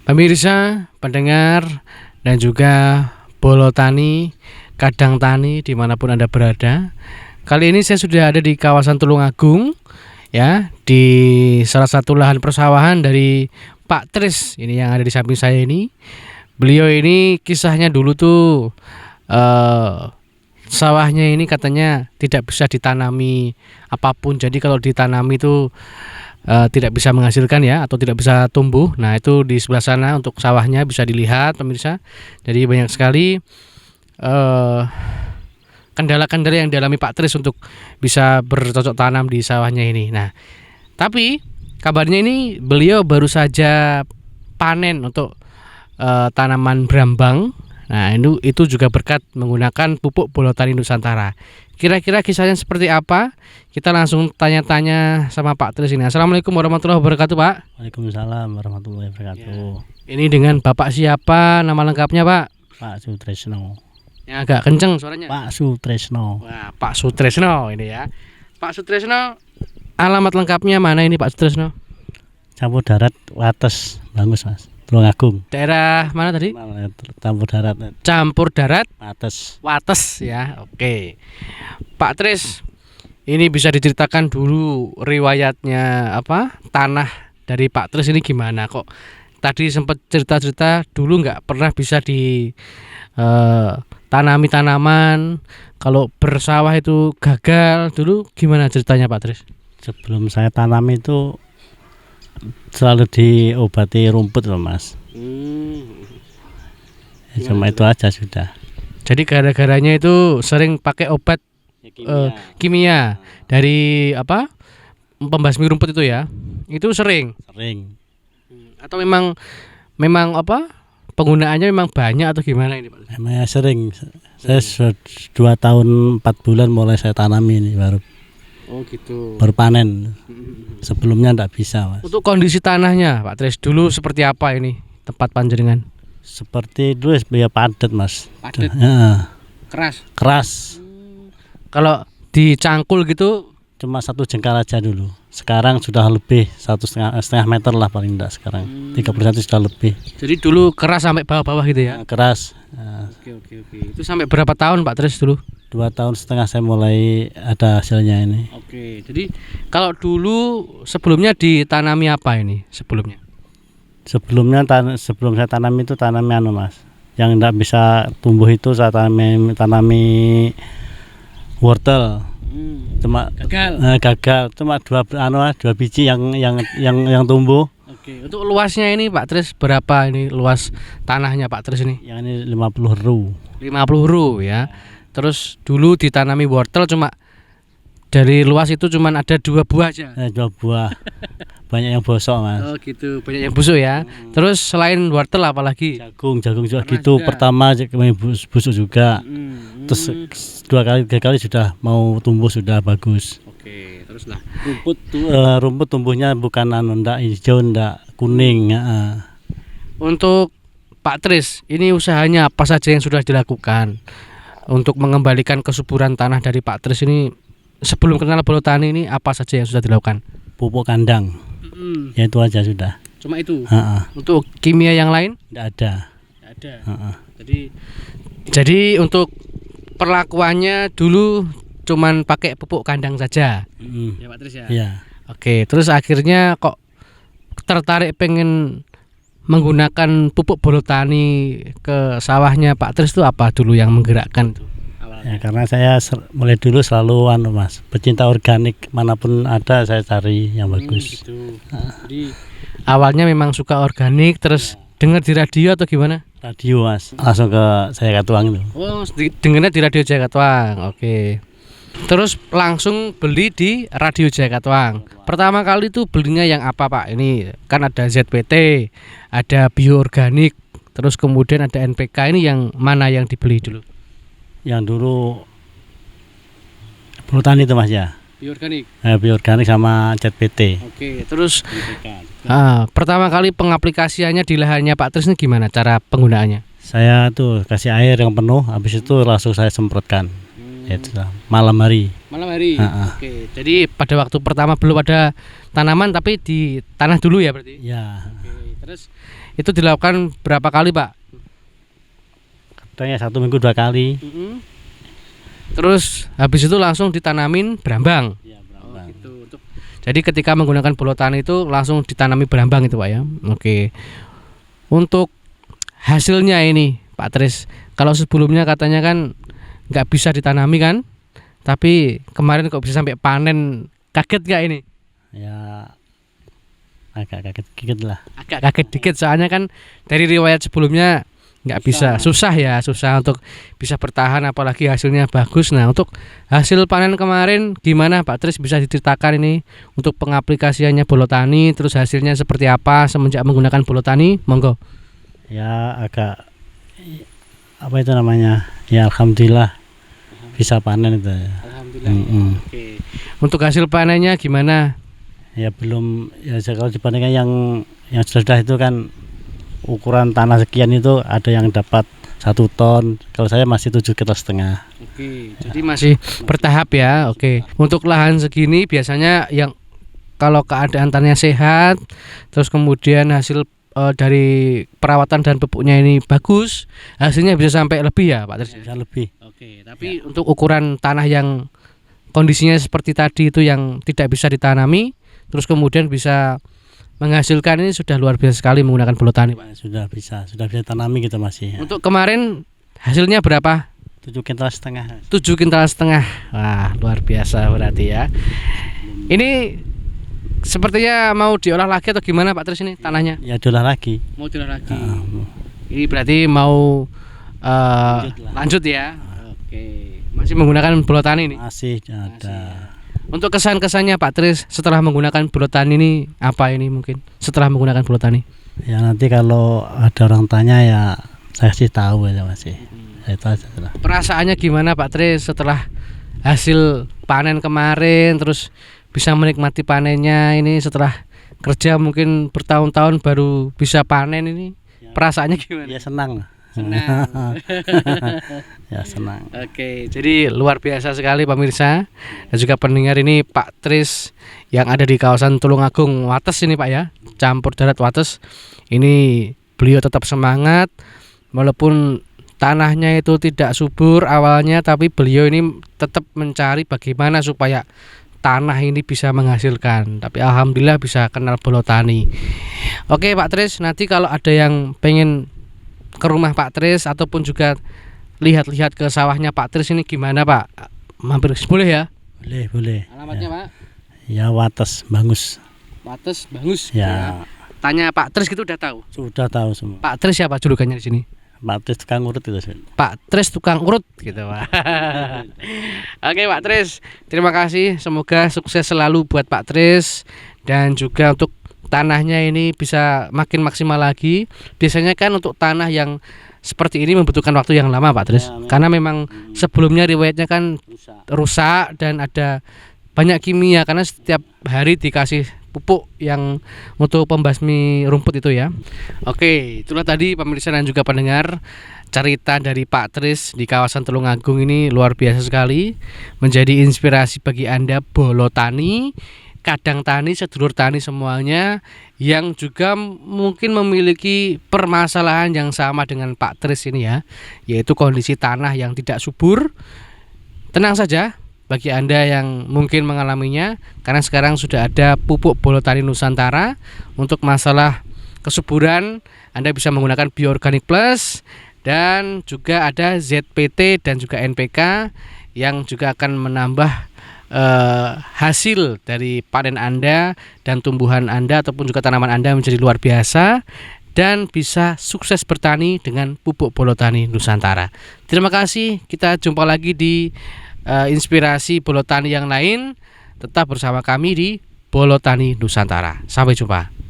Pemirsa, pendengar, dan juga Bolo Tani, Kadang Tani dimanapun Anda berada. Kali ini saya sudah ada di kawasan Tulungagung, ya, di salah satu lahan persawahan dari Pak Tris ini yang ada di samping saya ini. Beliau ini kisahnya dulu tuh sawahnya ini katanya tidak bisa ditanami apapun. Jadi kalau ditanami itu tidak bisa menghasilkan ya, atau tidak bisa tumbuh. Nah, itu di sebelah sana untuk sawahnya bisa dilihat pemirsa. Jadi banyak sekali kendala-kendala yang dialami Pak Tris untuk bisa bercocok tanam di sawahnya ini. Nah, tapi kabarnya ini beliau baru saja panen untuk tanaman brambang. Nah, itu juga berkat menggunakan pupuk Bolo Tani Nusantara. Kira-kira kisahnya seperti apa? Kita langsung tanya-tanya sama Pak Tris ini. Assalamualaikum warahmatullahi wabarakatuh, Pak. Waalaikumsalam warahmatullahi wabarakatuh. Ini dengan Bapak siapa? Nama lengkapnya, Pak? Pak Sutresno. Yang agak kenceng suaranya. Pak Sutresno. Wah, Pak Sutresno ini ya. Pak Sutresno, alamat lengkapnya mana ini, Pak Sutresno? Campur darat Wates, Bangus Mas. Tulungagung. Daerah mana tadi? Campur darat Campur darat Wates. Wates ya. Oke. Pak Tris, ini bisa diceritakan dulu riwayatnya apa? Tanah dari Pak Tris ini gimana kok? Tadi sempat cerita-cerita dulu nggak pernah bisa di tanami tanaman. Kalau bersawah itu gagal dulu, gimana ceritanya Pak Tris? Sebelum saya tanam itu selalu diobati rumput loh Mas. Cuma itu aja sudah. Jadi gara-garanya itu sering pakai obat kimia dari apa? Pembasmi rumput itu ya. Itu sering. Atau memang apa? Penggunaannya memang banyak atau gimana ini Pak? Emangnya sering. Saya sudah 2 tahun 4 bulan mulai saya tanami ini baru. Oh gitu. Berpanen. Sebelumnya enggak bisa Mas. Untuk kondisi tanahnya Pak Tris dulu seperti apa ini tempat panjenengan? Seperti dulu ya padat Mas. Padat. Ya. Keras. Kalau dicangkul gitu cuma 1 jengkal aja dulu. Sekarang sudah lebih 1,5 meter lah paling enggak sekarang. 30 cm sudah lebih. Jadi dulu keras sampai bawah-bawah gitu ya? Keras. Oke. Itu sampai berapa tahun Pak Tris dulu? 2,5 tahun saya mulai ada hasilnya ini. Oke. Jadi kalau dulu sebelumnya ditanami apa ini sebelumnya? Sebelum saya tanam itu tanami Mas. Yang enggak bisa tumbuh itu saya tanami wortel. Cuma gagal cuma 2 biji yang tumbuh. Oke, untuk luasnya ini Pak Tris berapa ini luas tanahnya Pak Tris ini? Yang ini 50 ru. 50 ru ya. Terus dulu ditanami wortel cuma dari luas itu cuma ada 2 buah aja. 2 buah. Banyak yang bosok Mas. Oh gitu, banyak yang busuk ya. Terus selain wortel apalagi? Jagung juga gitu. Pertama busuk juga. Terus 2 kali sudah mau tumbuh sudah bagus. Oke, terus lah. Rumput tumbuhnya bukan ndak hijau ndak kuning. Untuk Pak Tris, ini usahanya apa saja yang sudah dilakukan untuk mengembalikan kesuburan tanah dari Pak Tris ini? Sebelum kenal Bolo Tani ini apa saja yang sudah dilakukan? Pupuk kandang. Ya itu aja sudah. Cuma itu. Untuk kimia yang lain? Tidak ada. Jadi untuk perlakuannya dulu cuman pakai pupuk kandang saja. Ya Pak Tris ya. Iya. Oke, terus akhirnya kok tertarik pengen menggunakan pupuk Bolo Tani ke sawahnya Pak Tris itu apa dulu yang menggerakkan tuh? Ya, karena saya mulai dulu selalu Mas, pecinta organik, manapun ada saya cari yang bagus. Gitu. Jadi awalnya memang suka organik, terus dengar di radio atau gimana? Radio Mas, langsung ke Jaya Katuang itu. Oh, dengarnya di radio Jaya Katuang. Oke. Terus langsung beli di radio Jaya Katuang. Pertama kali itu belinya yang apa Pak? Ini kan ada ZPT, ada bioorganik, terus kemudian ada NPK. Ini yang mana yang dibeli dulu? Yang dulu Bolo Tani itu Mas ya. Bioorganik. Bioorganik sama ZPT. Oke, terus pertama kali pengaplikasiannya di lahannya Pak Tris ini gimana cara penggunaannya? Saya tuh kasih air yang penuh, habis itu langsung saya semprotkan. Itu malam hari. Oke, jadi pada waktu pertama belum ada tanaman tapi di tanah dulu ya berarti? Ya. Oke, terus Itu dilakukan berapa kali, Pak? Kadang ya 1 minggu 2 kali. Terus habis itu langsung ditanamin berambang. Iya, Gitu. Jadi ketika menggunakan bola tani itu langsung ditanami berambang itu, Pak ya. Oke. Untuk hasilnya ini, Pak Tris, kalau sebelumnya katanya kan nggak bisa ditanami kan, tapi kemarin kok bisa sampai panen, kaget nggak ini? Ya agak kaget dikit lah. Agak kaget dikit soalnya kan dari riwayat sebelumnya nggak bisa, susah untuk bisa bertahan apalagi hasilnya bagus. Nah, untuk hasil panen kemarin gimana Pak Tris, bisa diceritakan ini untuk pengaplikasiannya bola tani, terus hasilnya seperti apa semenjak menggunakan bola tani, monggo. Ya agak apa itu namanya, ya alhamdulillah bisa panen itu. Alhamdulillah. Oke. Untuk hasil panennya gimana? Ya belum, ya kalau dibandingkan yang sudah itu kan ukuran tanah sekian itu ada yang dapat 1 ton, kalau saya masih 7,5 kg. Oke, jadi masih bertahap ya. Oke. Untuk lahan segini biasanya yang kalau keadaan tanahnya sehat, terus kemudian hasil dari perawatan dan pupuknya ini bagus, hasilnya bisa sampai lebih ya Pak Tris? Bisa lebih. Oke, tapi untuk ukuran tanah yang kondisinya seperti tadi itu yang tidak bisa ditanami, terus kemudian bisa menghasilkan, ini sudah luar biasa sekali menggunakan bola tani, Pak. Sudah bisa tanami kita masih. Ya. Untuk kemarin hasilnya berapa? 7,5 kg. 7,5 kg. Wah, luar biasa berarti ya. Ini sepertinya mau diolah lagi atau gimana Pak Tris ini tanahnya? Ya diolah lagi. Mau diolah lagi. Ini berarti mau lanjut ya. Oke. Masih menggunakan bola tani ini? Masih ada. Untuk kesan-kesannya Pak Tris setelah menggunakan bola tani ini apa ini mungkin setelah menggunakan bola tani? Ya nanti kalau ada orang tanya ya saya sih tahu ya masih. Itu aja lah. Perasaannya gimana Pak Tris setelah hasil panen kemarin, terus bisa menikmati panennya ini setelah kerja mungkin bertahun-tahun baru bisa panen ini? Perasaannya gimana? Ya senang. Senang. Ya senang. Oke, jadi luar biasa sekali pemirsa dan juga pendengar, ini Pak Tris yang ada di kawasan Tulungagung Wates ini Pak ya, campur darat Wates. Ini beliau tetap semangat walaupun tanahnya itu tidak subur awalnya, tapi beliau ini tetap mencari bagaimana supaya tanah ini bisa menghasilkan. Tapi alhamdulillah bisa kenal bola tani. Oke Pak Tris, nanti kalau ada yang pengen ke rumah Pak Tris ataupun juga lihat-lihat ke sawahnya Pak Tris ini gimana Pak? Mampir boleh ya? Boleh. Alamatnya ya. Pak? Ya Wates Bangus. Wates Bangus. Ya. Tanya Pak Tris gitu udah tahu? Sudah tahu semua. Pak Tris siapa julukannya di sini? Pak Tris tukang urut itu. Pak Tris tukang urut gitu Pak. Oke Pak Tris, terima kasih. Semoga sukses selalu buat Pak Tris dan juga untuk tanahnya ini bisa makin maksimal lagi. Biasanya kan untuk tanah yang seperti ini membutuhkan waktu yang lama Pak Tris ya, karena memang sebelumnya riwayatnya kan rusak dan ada banyak kimia karena setiap hari dikasih pupuk yang untuk pembasmi rumput itu ya. Oke, itulah tadi pemirsa dan juga pendengar cerita dari Pak Tris di kawasan Tulungagung ini luar biasa sekali, menjadi inspirasi bagi Anda bolo tani, kadang tani, sedulur tani semuanya yang juga mungkin memiliki permasalahan yang sama dengan Pak Tris ini ya, yaitu kondisi tanah yang tidak subur. Tenang saja bagi Anda yang mungkin mengalaminya, karena sekarang sudah ada pupuk bola tani Nusantara. Untuk masalah kesuburan Anda bisa menggunakan Bioorganic Plus, dan juga ada ZPT dan juga NPK yang juga akan menambah hasil dari panen Anda dan tumbuhan Anda ataupun juga tanaman Anda menjadi luar biasa dan bisa sukses bertani dengan pupuk bola tani Nusantara. Terima kasih, kita jumpa lagi di inspirasi bola tani yang lain. Tetap bersama kami di Bola Tani Nusantara. Sampai jumpa.